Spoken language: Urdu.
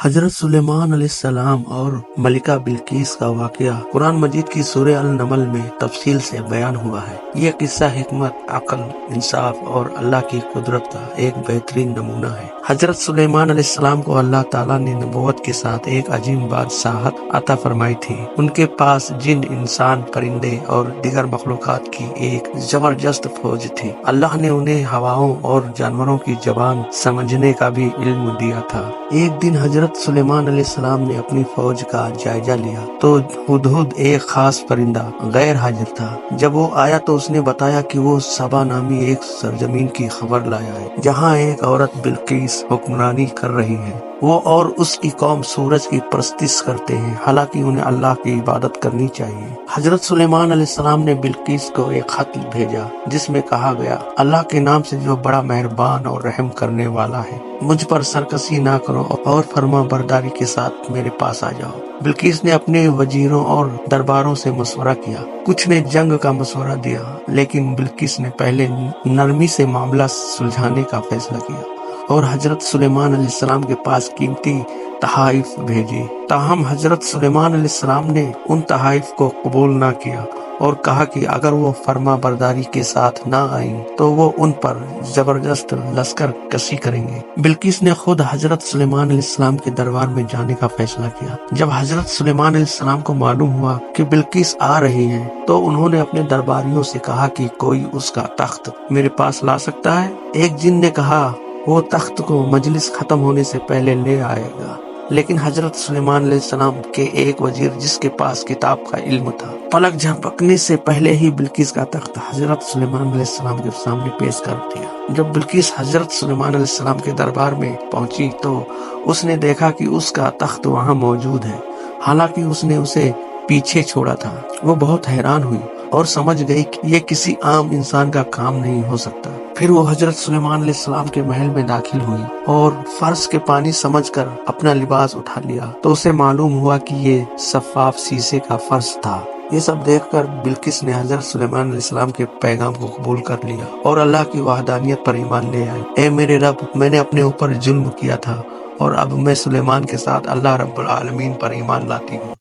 حضرت سلیمان علیہ السلام اور ملکہ بلقیس کا واقعہ قرآن مجید کی سورہ النمل میں تفصیل سے بیان ہوا ہے۔ یہ قصہ حکمت، عقل، انصاف اور اللہ کی قدرت کا ایک بہترین نمونہ ہے۔ حضرت سلیمان علیہ السلام کو اللہ تعالیٰ نے نبوت کے ساتھ ایک عظیم بادشاہت عطا فرمائی تھی۔ ان کے پاس جن، انسان، پرندے اور دیگر مخلوقات کی ایک زبردست فوج تھی۔ اللہ نے انہیں ہواؤں اور جانوروں کی زبان سمجھنے کا بھی علم دیا تھا۔ ایک دن حضرت سلیمان علیہ السلام نے اپنی فوج کا جائزہ لیا تو ہدہد، ایک خاص پرندہ، غیر حاضر تھا۔ جب وہ آیا تو اس نے بتایا کہ وہ سبا نامی ایک سرزمین کی خبر لایا ہے جہاں ایک عورت بلقیس حکمرانی کر رہی ہے۔ وہ اور اس کی قوم سورج کی پرستش کرتے ہیں، حالانکہ انہیں اللہ کی عبادت کرنی چاہیے۔ حضرت سلیمان علیہ السلام نے بلقیس کو ایک خط بھیجا جس میں کہا گیا، اللہ کے نام سے جو بڑا مہربان اور رحم کرنے والا ہے، مجھ پر سرکشی نہ کرو اور فرما برداری کے ساتھ میرے پاس آ جاؤ۔ بلقیس نے اپنے وزیروں اور درباروں سے مشورہ کیا۔ کچھ نے جنگ کا مشورہ دیا، لیکن بلقیس نے پہلے نرمی سے معاملہ سلجھانے کا فیصلہ کیا اور حضرت سلیمان علیہ السلام کے پاس قیمتی تحائف بھیجے۔ تاہم حضرت سلیمان علیہ السلام نے ان تحائف کو قبول نہ کیا اور کہا کہ اگر وہ فرما برداری کے ساتھ نہ آئیں تو وہ ان پر زبردست لشکر کشی کریں گے۔ بلقیس نے خود حضرت سلیمان علیہ السلام کے دربار میں جانے کا فیصلہ کیا۔ جب حضرت سلیمان علیہ السلام کو معلوم ہوا کہ بلقیس آ رہی ہیں تو انہوں نے اپنے درباریوں سے کہا کہ کوئی اس کا تخت میرے پاس لا سکتا ہے؟ ایک جن نے کہا وہ تخت کو مجلس ختم ہونے سے پہلے لے آئے گا، لیکن حضرت سلیمان علیہ السلام کے ایک وزیر جس کے پاس کتاب کا علم تھا، پلک جھپکنے سے پہلے ہی بلقیس کا تخت حضرت سلیمان علیہ السلام کے سامنے پیش کر دیا۔ جب بلقیس حضرت سلیمان علیہ السلام کے دربار میں پہنچی تو اس نے دیکھا کہ اس کا تخت وہاں موجود ہے، حالانکہ اس نے اسے پیچھے چھوڑا تھا۔ وہ بہت حیران ہوئی اور سمجھ گئی کہ یہ کسی عام انسان کا کام نہیں ہو سکتا۔ پھر وہ حضرت سلیمان علیہ السلام کے محل میں داخل ہوئی اور فرش کے پانی سمجھ کر اپنا لباس اٹھا لیا تو اسے معلوم ہوا کہ یہ شفاف شیشے کا فرش تھا۔ یہ سب دیکھ کر بلقیس نے حضرت سلیمان علیہ السلام کے پیغام کو قبول کر لیا اور اللہ کی وحدانیت پر ایمان لے آئی۔ اے میرے رب، میں نے اپنے اوپر ظلم کیا تھا اور اب میں سلیمان کے ساتھ اللہ رب العالمین پر ایمان لاتی ہوں۔